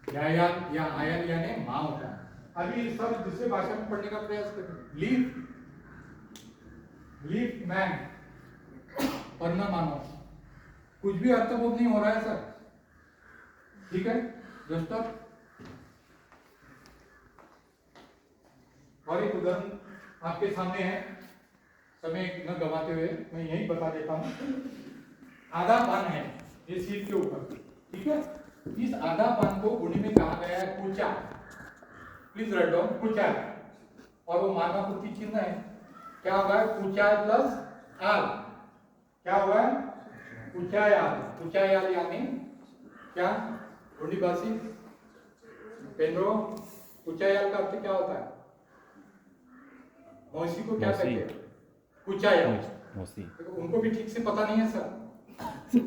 या आयल यानी माँ होता है। अभी सब दूसरे भाषा में पढ़ने का प्रयास करें। लीव मैन, पढ़ना मानो, कुछ भी अर्थबोध नहीं हो रहा है सर, ठीक है। जस्ट और एक उदाहरण आपके सामने है, समय न गवाते हुए मैं यही बता देता हूं। आधा पान है ये सीट के ऊपर, ठीक है। इस आधा पान को गुणी में कहा गया है कुचा, प्लीज राइट डाउन कुचा, और वो मानापूर्ति चिन्ह है। क्या होगा, कुचा प्लस आल, क्या हुआ है, कुचायाल। कुचायाल यानी क्या, गुणी भाषी पेंद्रो, कुचायाल का अर्थ क्या होता है, मौसी को क्या कहते हैं, कुचायाल मौसी। उनको भी ठीक से पता नहीं है सर,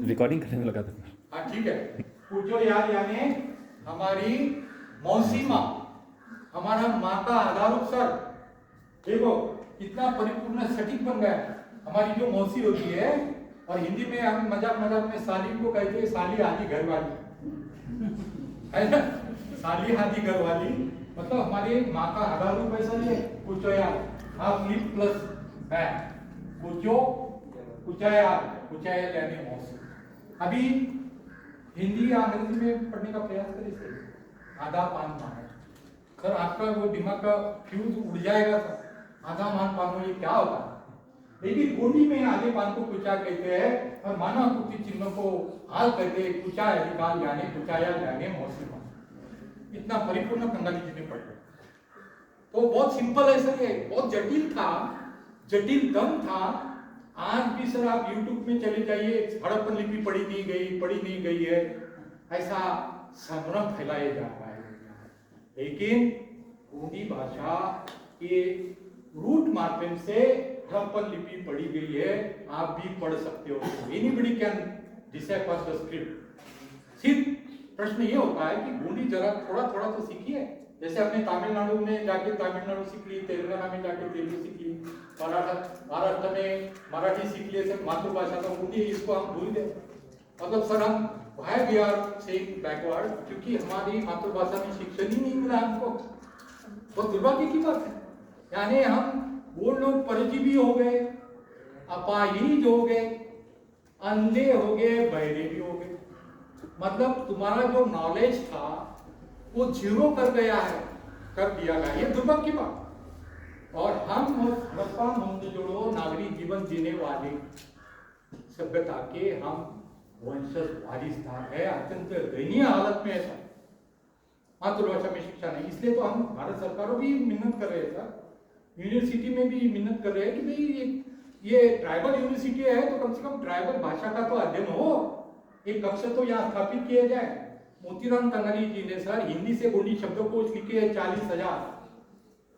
रिकॉर्डिंग करने में लगा था। हाँ ठीक है, कुचोयाल यानी हमारी मौसी माँ, हमारा माँ का आधार रूप सर। देखो कितना परिपूर्ण सटीक बन गया है। हमारी जो मौसी होती है, और हिंदी में हम मजाक मजाक में साली को कहते हैं साली आदि घर वाली, है ना, साली आदि घर वाली, मतलब हमारी माँ का आधार रूप ऐसा ही है कुचोयाल। हाफ लिप प्लस बैक, कुचो कुचायाल, कुचायाल यानी मौसी। अभी हिंदी या अंग्रेजी में पढ़ने का प्रयास करें, आधा पान मानो सर, आपका वो दिमाग का फ्यूज उड़ जाएगा सर। आधा मान पानो ये क्या होता है, लेकिन गोंडी में आधे पान को कुचा कहते हैं, और मानापूर्ति चिन्ह को हाल कहते हैं, कुचा अधिकाल यानी कुचायाल यानी मौसी माँ। इतना परिपूर्ण बंगाली जी ने पढ़ा, तो बहुत सिंपल है सर, ये बहुत जटिल था, जटिल दम था। आज भी सर आप YouTube में चले जाइए, हड़प्पन लिपि पढ़ी नहीं गई है, ऐसा संभ्रम फैलाया जा रहा है। लेकिन गोंडी भाषा के रूट माध्यम से हड़प्पन लिपि पढ़ी गई है, आप भी पढ़ सकते हो। Anybody can decipher the script. सिर्फ प्रश्न ये होता है कि गोंडी जरा थोड़ा थोड़ा तो सीखिए। जैसे हमने तमिलनाडु में जाके तमिलनाडु सीख ली, तेलंगाना में जाके तेलुगु सीख ली, महाराष्ट्र में मराठी सीख लिए, सब मातृभाषा तो गोंडी, इसको हम भूल गए। मतलब सर हम why we are saying backward, क्योंकि हमारी मातृभाषा में शिक्षण ही नहीं मिला हमको। बहुत दुर्भाग्य की बात है। यानी हम वो लोग परजीवी हो गए, अपाहिज हो गए, अंधे हो गए, बहरे भी हो गए। मतलब तुम्हारा जो नॉलेज था वो जीरो कर गया है, कर दिया गया, ये दुर्भाग्य की बात। और हम हड़प्पा मोहनजोदड़ो नागरिक जीवन जीने वाले सभ्यता के हम वंशज वारिसदार है, अत्यंत दयनीय हालत में ऐसा मातृभाषा में शिक्षा नहीं। इसलिए तो हम भारत सरकारों भी मिन्नत कर रहे हैं सर, यूनिवर्सिटी में भी मिन्नत कर रहे हैं कि भाई ये ट्राइबल यूनिवर्सिटी है तो कम से कम ट्राइबल भाषा का तो अध्ययन हो, एक कक्ष तो यहाँ स्थापित किया जाए। मोतीराम तंगानी जी ने सर हिंदी से गोंडी शब्दकोश लिखे है 40,000,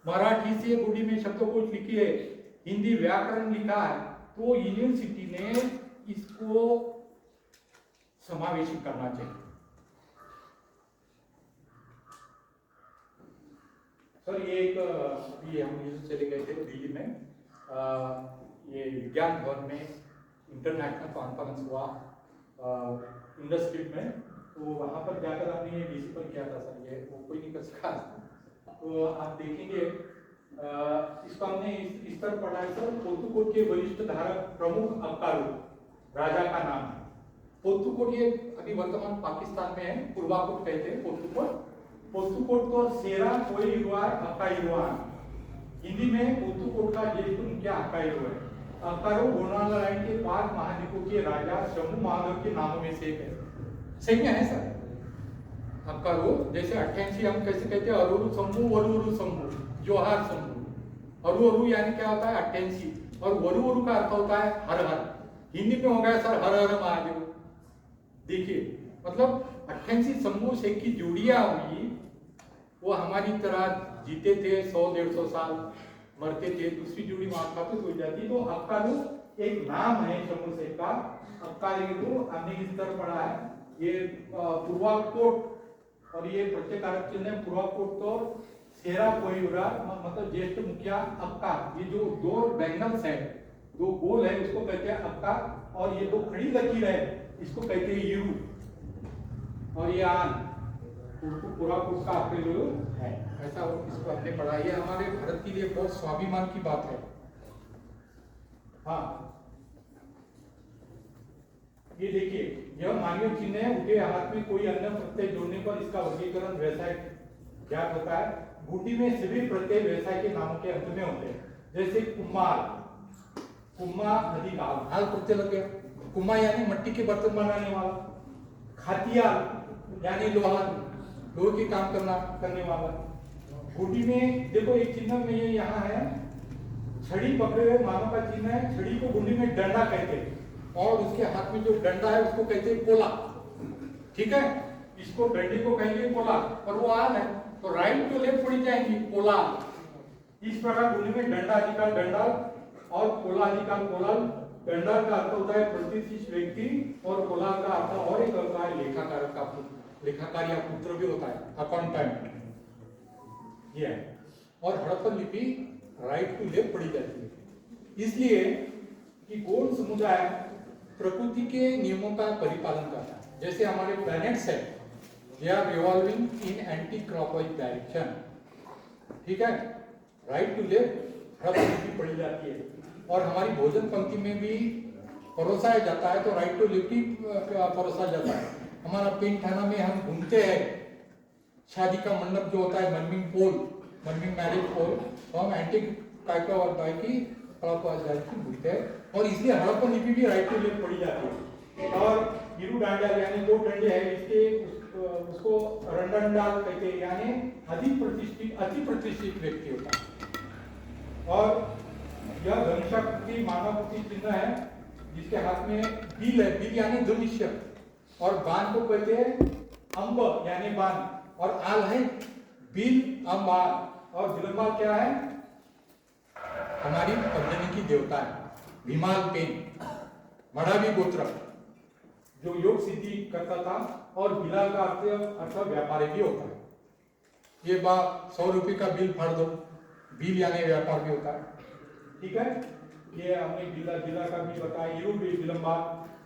मराठी से गोंडी में शब्दकोश लिखी है, हिंदी व्याकरण लिखा है। तो यूनिवर्सिटी ने इसको समावेशित करना चाहिए। सर ये एक अभी हम चले गए थे दिल्ली में, ये विज्ञान भवन में इंटरनेशनल कॉन्फ्रेंस हुआ इंडस्ट्री में, तो वहाँ पर जाकर हमने ये डीसी पर किया था सर, ये वो कोई नहीं कर सका। तो आप देखेंगे इसको हमने इस तरह पढ़ा है सर, पोतुकोट के वरिष्ठ धारक प्रमुख अबकारू राजा का नाम है। पोतुकोट ये अभी वर्तमान पाकिस्तान में है, पूर्वाकोट कहते हैं पोतुकोट। पोतुकोट तो सेरा कोई रुआ अकाईरुआन, हिंदी में पोतुकोट का ज्येष्ठ मुखिया अकाईरु है। अकाईरु गोंडवाना लाइन के 5 महाद्वीपों के राजा शंभू महादेव के नामों में से एक है। सही है सर। अकाईरु जैसे 88 हम कैसे कहते हैं, अरुरु शंभू, वरुरु शंभू, जोहार शंभू। अरुरु यानी क्या होता है 88, और वरुरु का अर्थ होता है हर हर। हिंदी में हो गया सर हर हर महादेव। देखिए मतलब 88 शंभू शेख की जोड़ियां हुई, वो हमारी तरह जीते थे 100-150 साल, मरते थे, दूसरी जोड़ी वहां स्थापित हो जाती। तो अक्कारू एक नाम है शंभू शेख का। अक्कारू हमने इस तरह पढ़ा है, ये पूर्वाकोट, और ये प्रत्येकारक चिन्ह है पूर्वाकोट तो सेरा कोईरा, मतलब ज्येष्ठ मुखिया अक्का। ये जो 2 बैंगल्स है, 2 गोल है, उसको कहते हैं अक्का, और ये 2 खड़ी लकीर है इसको कहते हैं यूरू, और ये आन, पुराकृत का अपेलु है, ऐसा इसको हमने पढ़ा। ये हमारे भारत के लिए बहुत स्वाभिमान की बात है। हाँ, ये देखिए, यह मानवीय चिन्ह है। उठे हाथ में कोई अन्य प्रत्यय जोड़ने पर इसका वर्गीकरण व्यवसाय ज्ञात होता है। गुड्डी में सभी प्रत्यय व्यवसाय के नामों के अंत में होते हैं। जैसे कुम्हार, कुम्मा नदी का हाल प्रत्यय लग गया। कुम्मा यानी मिट्टी के बर्तन बनाने वाला। खातिया यानी लोहा, लोहे के काम करने वाला। गुड्डी में देखो एक चिन्ह में ये यहाँ है, छड़ी पकड़े हुए मानव का चिन्ह है। छड़ी को गुड्डी में डंडा कहते हैं और उसके हाथ में जो डंडा है उसको कहते हैं पोला। ठीक है, इसको डंडे को कहेंगे पोला, और वो आल है तो राइट टू लेफ्ट पड़ी जाएंगी पोला। इस प्रकार गुड्डी में डंडा अधिकार डंडा और पोला अधिकार पोलाल। डंडा का अर्थ होता है प्रतिष्ठित व्यक्ति और पोला का अर्थ और एक होता है लेखाकार का पुत्र। लेखाकार या पुत्र भी होता है, अकाउंटेंट। ये है। और हड़प्पन लिपि राइट टू लेफ्ट पढ़ी जाती है, इसलिए कि गौड़ समुदाय प्रकृति के नियमों का परिपालन करता है। जैसे हमारे प्लैनेट्स है, they are revolving in anti clockwise direction. ठीक है, राइट टू लेफ्ट हड़प्पन लिपि पढ़ी जाती है। और हमारी भोजन पंक्ति में भी परोसा जाता है तो राइट टू लेफ्ट ही परोसा जाता है। हमारा पेंट थाना में हम घूमते हैं, शादी का मंडप जो होता है मनमिंग पोल, मनमिंग मैरिज पोल, तो हम एंटी क्लॉकवाइज की घूमते हैं। और इसलिए हड़प्पन लिपि भी राइट टू लेफ्ट पढ़ी जाती है। और गिरु डांडा यानी दो डंडे है, इसके उसको रंडंडाल कहते हैं, यानी अति प्रतिष्ठित व्यक्ति होता है। और यह धनुषाकृति मानवाकृति चिन्ह है, जिसके हाथ में बिल है, बिल यानी धनुष्य, और बाण को कहते हैं अंब यानी बाण, और आल है बिल अंबाल। और विलंबाल क्या है? हमारी पद्मिनी की देवता है, भीमाल पेन। मढ़ावी गोत्र जो योग सिद्धि करता था, और बिलाल का अर्थ व्यापारी भी होता है। ये बात 100 रुपये का बिल फाड़ दो, बिल यानी व्यापार भी होता है। ठीक है, ये हमने बिला का भी बताया। यू विलंबा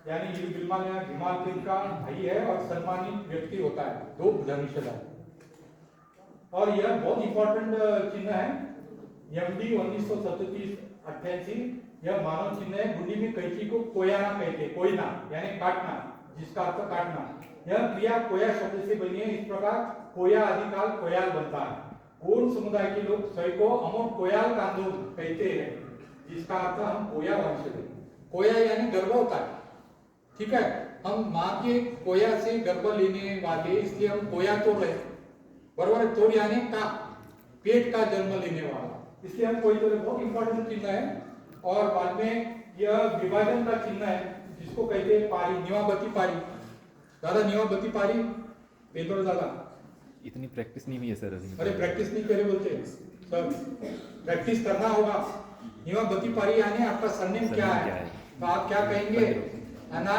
यानी यू बिलमा भीमाल पेन का भाई है और सम्मानित व्यक्ति होता है, दो धनुषधारी। और यह बहुत इंपॉर्टेंट चिन्ह है, एमडी 1937-88। यह मानव चिन्ह है। गुंडी में कैंची को कोयाना कहते हैं, कोयना यानी काटना, जिसका अर्थ काटना। यह क्रिया कोया शब्द से बनी है। इस प्रकार कोया अधिकाल कोयाल बनता है। गौड़ समुदाय के लोग स्वयं को अमोट कोयाल कांदून कहते हैं, जिसका अर्थ हम कोया वंश है। कोया यानी गर्भ होता है। ठीक है, हम माँ के कोया से गर्भ लेने वाले, इसलिए हम कोया तोड़ रहे, बराबर है। तोड़ यानी का पेट का जन्म लेने वाला, इसलिए हम कोई तोड़े। बहुत इंपॉर्टेंट चिन्ह है। और बाद में यह विभाजन का चिन्ह है, जिसको कहते हैं पारी, निवाबती पारी। दादा निवाबती पारी पेपर दादा इतनी प्रैक्टिस नहीं हुई है सर अभी। अरे प्रैक्टिस नहीं करे बोलते सर, प्रैक्टिस करना होगा। निवाबती पारी यानी आपका सरनेम क्या है, तो आप क्या कहेंगे? अना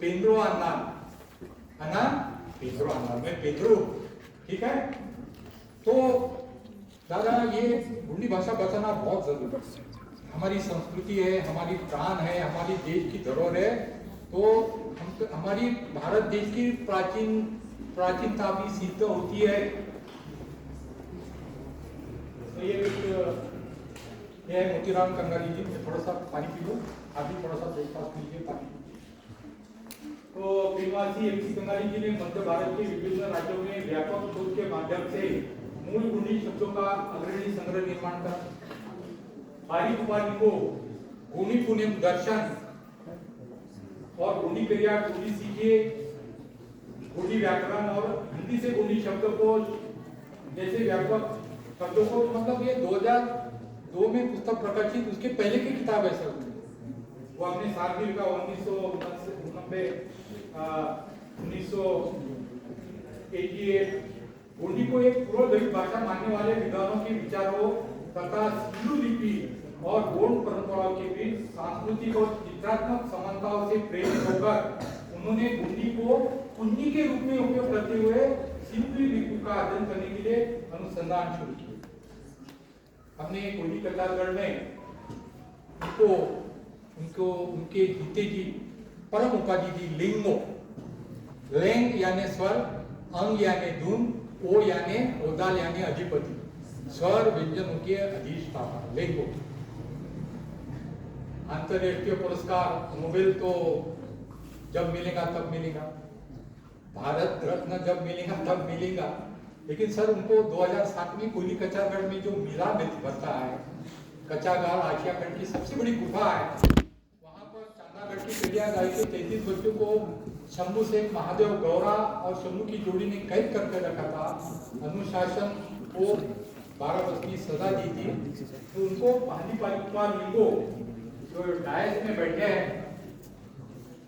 पेंद्रो अन्ना, अना पेंद्रो अन्ना, मैं पेंद्रो। ठीक है, तो दादा ये गुंडी भाषा बचाना बहुत जरूरी है। हमारी संस्कृति है, हमारी प्राण है, हमारी देश की धरोहर है। तो हमारी भारत देश की प्राचीनता भी सिद्ध होती है। तो ये मोतीराम कंगाली जी, थोड़ा सा पानी पी लो, आप भी थोड़ा सा ब्रेकफास्ट कीजिए, पानी। तो प्रेमवासी एमसी कंगाली जी ने मध्य भारत के विभिन्न राज्यों में व्यापक शोध के माध्यम से मूल गुंडी शब्दों का अग्रणी संग्रह निर्माण करा। पारी उपाधि को गुणी पुण्य दर्शन और गुणी क्रिया गुणी सीखिए, गुणी व्याकरण और हिंदी से गुणी शब्दकोश जैसे व्यापक शब्दों को, मतलब ये 2002 में पुस्तक प्रकाशित, उसके पहले की किताब है सर। वो हमने सालगिरह का 1988 गुंडी को एक पूर्व दलित भाषा मानने वाले विद्वानों के विचारों तथा सिंधु लिपि और गौड़ परंपराओं के बीच सांस्कृतिक और चित्रात्मक समानताओं से प्रेरित होकर उन्होंने गुंडी को कुंजी के रूप में उपयोग करते हुए सिंधु लिपि का अध्ययन करने के लिए अनुसंधान शुरू किया। हमने कुंडी कतारगढ़ में उनके जीते जी परम उपाधि दी लिंगो। लेंग यानी स्वर, अंग यानी धूम, ओ यानी ओदाल यानी अधिपति, स्वर व्यंजनों के अधिष्ठाता। देखो अंतरराष्ट्रीय पुरस्कार नोबेल तो जब मिलेगा तब मिलेगा, भारत रत्न जब मिलेगा तब मिलेगा, लेकिन सर उनको 2007 में कोयली कचागढ़ में जो मिला बनता है, कचागढ़ आशिया खंड की सबसे बड़ी गुफा है, वहां पर चांदागढ़ की कलिया गाय के 33 बच्चों को शंभू से महादेव गौरा और शंभू की जोड़ी ने कैद करके रखा था। अनुशासन को 12 वर्ष की सजा दी थी। तो उनको पहली बार लिंगो जो डायस में बैठे हैं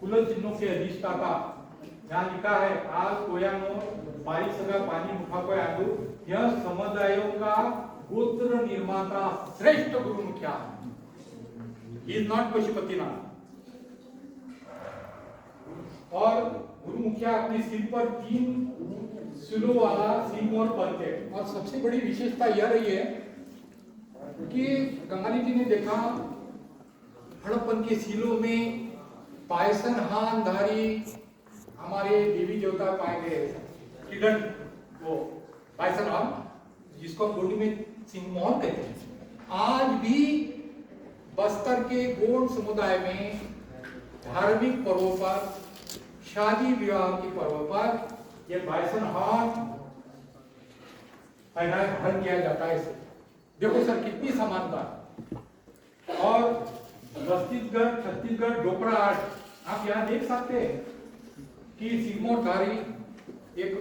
कुल चिन्हों के अधिष्ठाता, यहाँ लिखा है आल कोयानो पारी सगा पानी मुखा को आदु, यह समुदायों का गोत्र निर्माता श्रेष्ठ गुरु मुखिया, ही इज नॉट पशुपतिनाथ। और गुरु मुखिया अपने सिर पर 3 सिलों वाला सिंह और पलते, और सबसे बड़ी विशेषता यह रही है कि गंगाली जी ने देखा हड़प्पन के सिलों में पायसन हान धारी हमारे देवी देवता पाए गए, किरण वो पायसन हान जिसको हम गोंडी में सिंह मोहन कहते हैं। आज भी बस्तर के गोंड समुदाय में धार्मिक पर्वों पर, शादी विवाह के पर्व पर ये बायसन हार्न पहन किया जाता है। देखो सर कितनी समानता। और छत्तीसगढ़ डोकरा आर्ट आप यहाँ देख सकते हैं कि सिग्मोधारी एक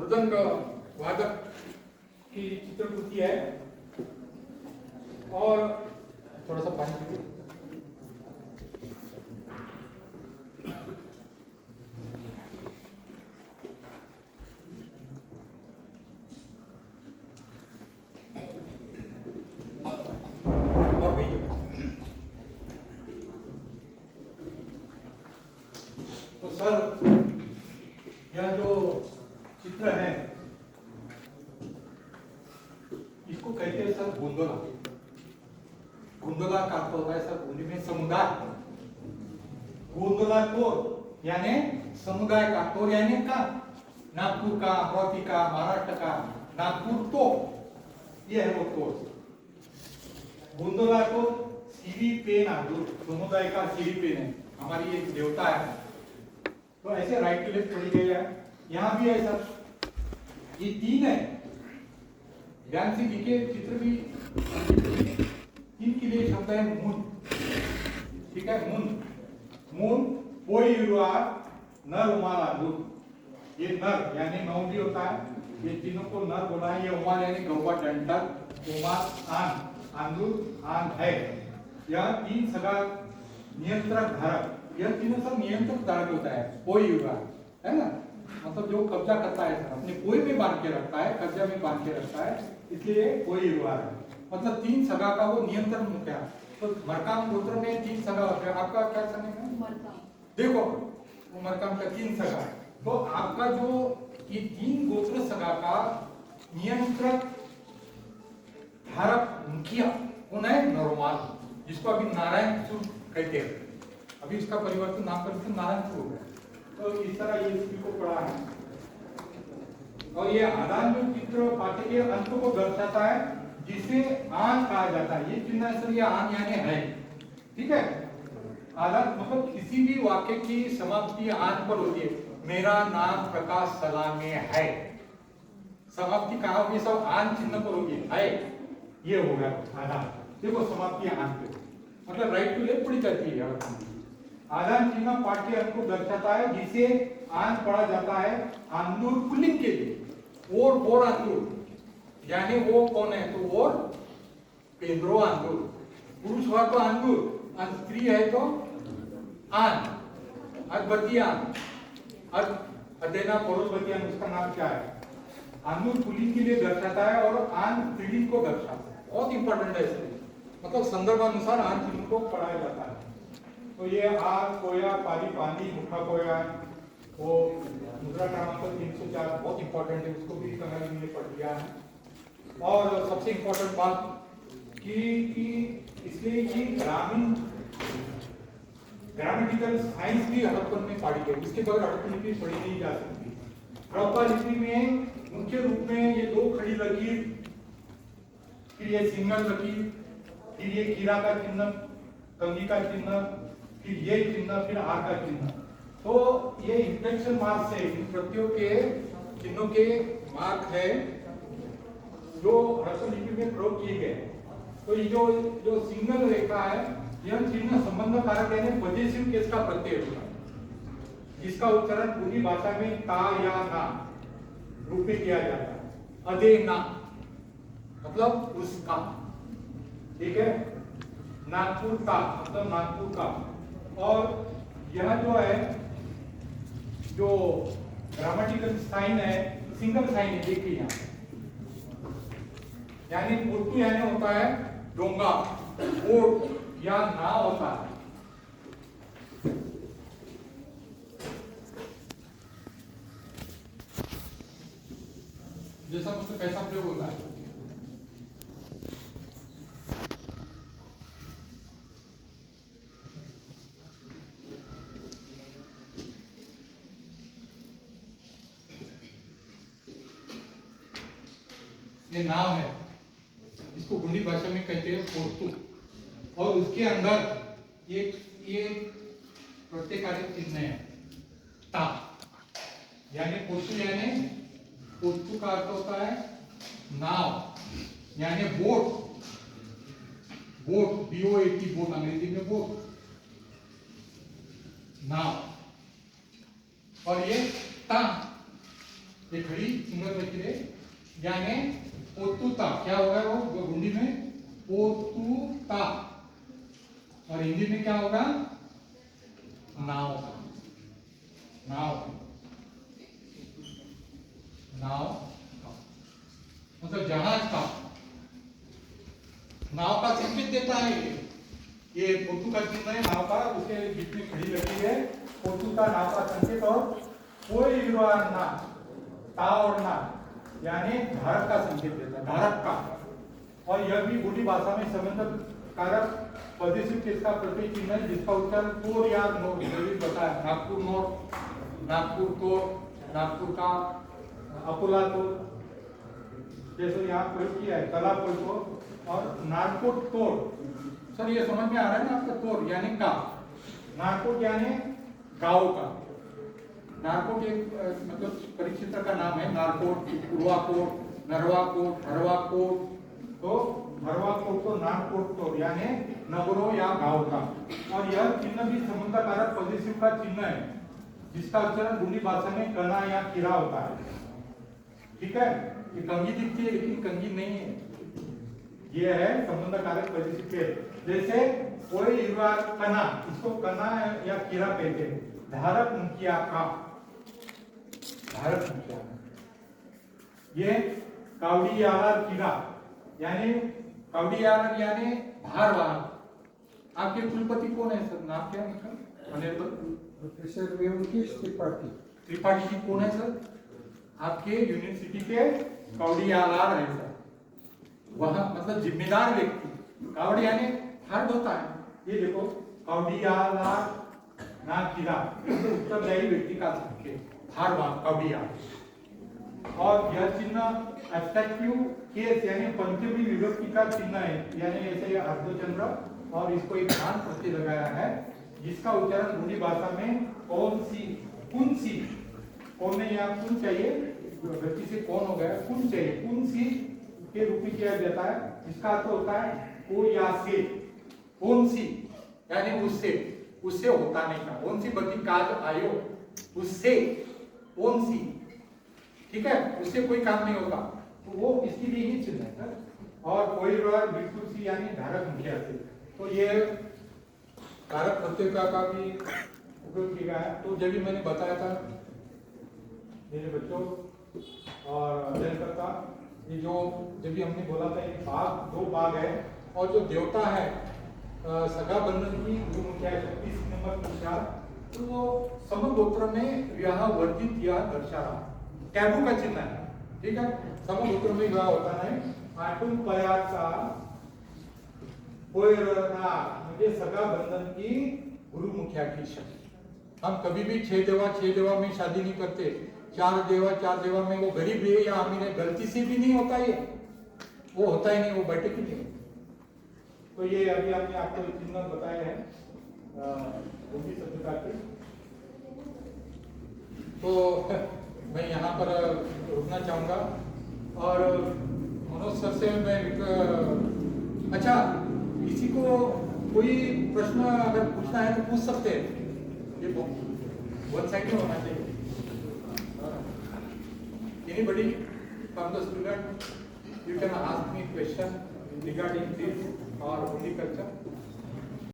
मृदंग वादक की चित्रकृति है। और थोड़ा सा पानी पीजिए। सर यह जो चित्र है इसको कहते हैं सर गोंदोला। गोंदोला का अर्थ होता है सर गोंडी में समुदाय। गोंदोला तोर यानी समुदाय का, तोर यानी का नागपुर का, अमरावती का, महाराष्ट्र का नागपुर तो ये है वो तोर। गोंदोला तो सीरी पेन आदू समुदाय का सीरी पेन है, हमारी एक देवता है। तो ऐसे राइट टू लेफ्ट पड़ी गई है। यहाँ भी ऐसा ये 3 है, ध्यान से देखिए चित्र भी। 3 के लिए शब्द है मून, ठीक है। मून कोई नर उमाल आंदू, ये नर यानी नौ भी होता है, ये तीनों को नर बोला है। ये उमाल यानी गौवा डंटर, उमाल आन, आंदू आन है। यह 3 सगा नियंत्रक धारक, यह तीनों सब नियंत्रक धारक होता है। कोई युवा है ना, मतलब जो कब्जा करता है अपने कोई में बांध के रखता है, कब्जा में बांध के रखता है, इसलिए कोई युवा है। मतलब 3 सगा का वो नियंत्रण मुखिया। तो मरकाम गोत्र में 3 सगा होते हैं। आपका क्या सगा? देखो वो मरकाम का 3 सगा। तो आपका जो ये 3 गोत्र सगा का नियंत्रक धारक मुखिया कौन है? नरोमाल, जिसको अभी नारायणपुर कहते हैं। अभी इसका परिवर्तन नाम परिवर्तन नारायणपुर हो गया। तो इस तरह ये स्त्री को पढ़ा है। और ये आदान जो चित्र पाठ्य के अंत को दर्शाता है, जिसे आन कहा जाता है। ये चिन्ह है सर, ये आन यानी है, ठीक है। आदान मतलब किसी भी वाक्य की समाप्ति आन पर होती है। मेरा नाम प्रकाश सलामे है, समाप्ति कहाँ होगी? सब आन चिन्ह पर होगी, है। ये हो गया आदान। देखो समाप्ति आन पे, मतलब राइट टू लेफ्ट पढ़ी जाती है। आदान चिन्ह पाठ्य अंक को दर्शाता है, जिसे आन पढ़ा जाता है आंदूर पुल्लिंग के लिए। और आंदूर यानी वो कौन है? तो और पेंद्रो आंदूर, पुरुष हुआ तो आंदूर, स्त्री है तो आन, अद्बतियान, अदेना परोसबतियान, उसका नाम क्या है? आंदूर पुल्लिंग के लिए दर्शाता है और आन स्त्रीलिंग को दर्शाता है। बहुत इंपॉर्टेंट है इसलिए, मतलब संदर्भानुसार आन चिन्ह को पढ़ाया जाता है। तो ये आग कोया पाली पानी मुखा कोया, वो मुद्रा क्रमांक 304 बहुत इंपॉर्टेंट है, उसको भी कमेंट में पढ़ लिया है। और सबसे इंपॉर्टेंट बात कि इसलिए ये ग्रामेटिकल साइंस भी हड़प्पन में पढ़ी गई, उसके बगैर हड़प्पन लिपि पढ़ी नहीं जा सकती। हड़प्पा लिपि में मुख्य रूप में ये दो खड़ी लकीर, फिर ये सिंगल लकीर, फिर ये कीरा का चिन्ह, कंघी का चिन्ह, फिर ये चिन्ह, फिर आर का चिन्ह। तो ये इंफ्लेक्शन मार्क से इन प्रत्ययों के चिन्हों के मार्क है जो हड़प्पा लिपि में प्रयोग किए गए। तो ये जो सिंगल रेखा है, यह चिन्ह संबंध कारक यानी पजेसिव केस का प्रत्यय होता है, जिसका उच्चारण पूरी भाषा में ता या ना रूप में किया जाता है। अदे ना मतलब उसका, ठीक है। नागपुर का मतलब नागपुर का। और यह जो है जो ग्रामेटिकल साइन है सिंगल साइन है, देखिए यहाँ, यानी पोटू यानी होता है डोंगा, बोट या नाव होता है। जैसा उसका कैसा प्रयोग होता है। ये नाव है, इसको गुंडी भाषा में कहते हैं पोर्तु, और उसके अंदर ये प्रत्येक चिन्ह है ता, यानी पोर्तु यानी पोर्तु का अर्थ होता है नाव यानी बोट, बोट BOAT बोट अंग्रेजी में बोट, नाव। और ये ता, ये खड़ी सिंगल लकीर है यानी पोतुता, क्या होगा वो गुंडी में पोतुता, और हिंदी में क्या होगा नाव, नाव, नाव मतलब जहाज का, नाव का संकेत देता है। ये पोतु का चिन्ह है नाव का, उसके बीच में खड़ी लगी है पोतु का नाव का संकेत। और कोई ना, ता और ना यानी धारक का संकेत देता है, धारक का। और यह भी बोली भाषा में संबंध कारक पजेसिव केस का प्रत्यय चिन्ह है, जिसका उच्चारण तोर या नोर बताया। नागपुर नोर, नागपुर तोर, नागपुर का, अकोला तोर, जैसे यहाँ प्रयोग किया है कलापुर तोर और नागपुर तोर। सर ये समझ में आ रहा है ना आपका, तोर यानी का, नागपुर यानी गांव का। नारकोट एक मतलब परिक्षेत्र का नाम है, नारकोट, पूर्वाकोट, नरवाकोट, हरवाकोट। तो हरवाकोट तो नारकोट तो यानी नगरों या गांव का। और यह चिन्ह भी संबंध कारक पजेसिव का चिन्ह है, जिसका उच्चारण गुंडी भाषा में कना या किरा होता है, ठीक है। ये कंघी दिखती है लेकिन कंघी नहीं है, ये है संबंध कारक पजेसिव के। जैसे कोई कना, इसको कना या किरा कहते हैं। धारक मुखिया का, धारक मुखिया, ये कावड़ियाला किला यानी कावड़ियाला यानी भार वाहन। आपके कुलपति कौन है सर, नाम क्या है उनका? Honourable professor Venkatesh Tripathi. त्रिपाठी जी कौन है सर? आपके यूनिवर्सिटी के कावड़ियाला है सर, वह मतलब जिम्मेदार व्यक्ति। कावड़ी यानी भार होता है, ये देखो कावड़ियाला ना किला, उत्तरदायी व्यक्ति का संकेत, भार वाहन कावड़िया। और यह चिन्ह एब्स्ट्रैक्टिव केस यानी पंचमी विभक्ति का चिन्ह है, यानी ऐसे अर्धचंद्र, और इसको एक ध्यान प्रत्यय लगाया है, जिसका उच्चारण गुंडी भाषा में कौन सी, कौन सी, कौन नहीं यहाँ कौन चाहिए, व्यक्ति से कौन हो गया, कौन चाहिए, कौन सी के रूप में किया जाता है। इसका अर्थ होता है को या से, कौन सी यानी उससे, उससे होता नहीं था, कौन सी बदी काज आयो, उससे, कौन सी, ठीक है, उससे कोई काम नहीं होगा, तो वो इसके लिए ही चिन्ह है सर। और कोई बिल्कुल सी यानी धारक मुखिया से। तो ये कारक प्रत्यय का भी उपयोग किया है। तो जब भी मैंने बताया था मेरे बच्चों और अध्ययन करता, ये जो जब भी हमने बोला था एक बाघ, दो बाघ है, और जो देवता है सगा बंधन की गुरु मुखिया 36 नंबर मुखिया, तो वो समगोत्र में विवाह वर्जित या दर्शा रहा, टैबू का चिन्ह है, ठीक है। समगोत्र में विवाह होता है। आठुम पयाचा कोयरना म्हणजे सगा बंधन की गुरु मुखिया की शक्ति, हम कभी भी 6 देवा में शादी नहीं करते। 4 देवा में वो गरीब है या अमीर है, गलती से भी नहीं होता ये, वो होता ही नहीं, वो बैठे की नहीं। तो ये अभी आपने आपको चिन्ह बताए हैं भूमि सभ्यता के। तो मैं यहाँ पर रुकना चाहूँगा और मनोज सर से मैं अच्छा, किसी को कोई प्रश्न अगर पूछना है तो पूछ सकते हैं, ये वन साइड में होना चाहिए। Anybody from the student, you can ask me question regarding this or horticulture.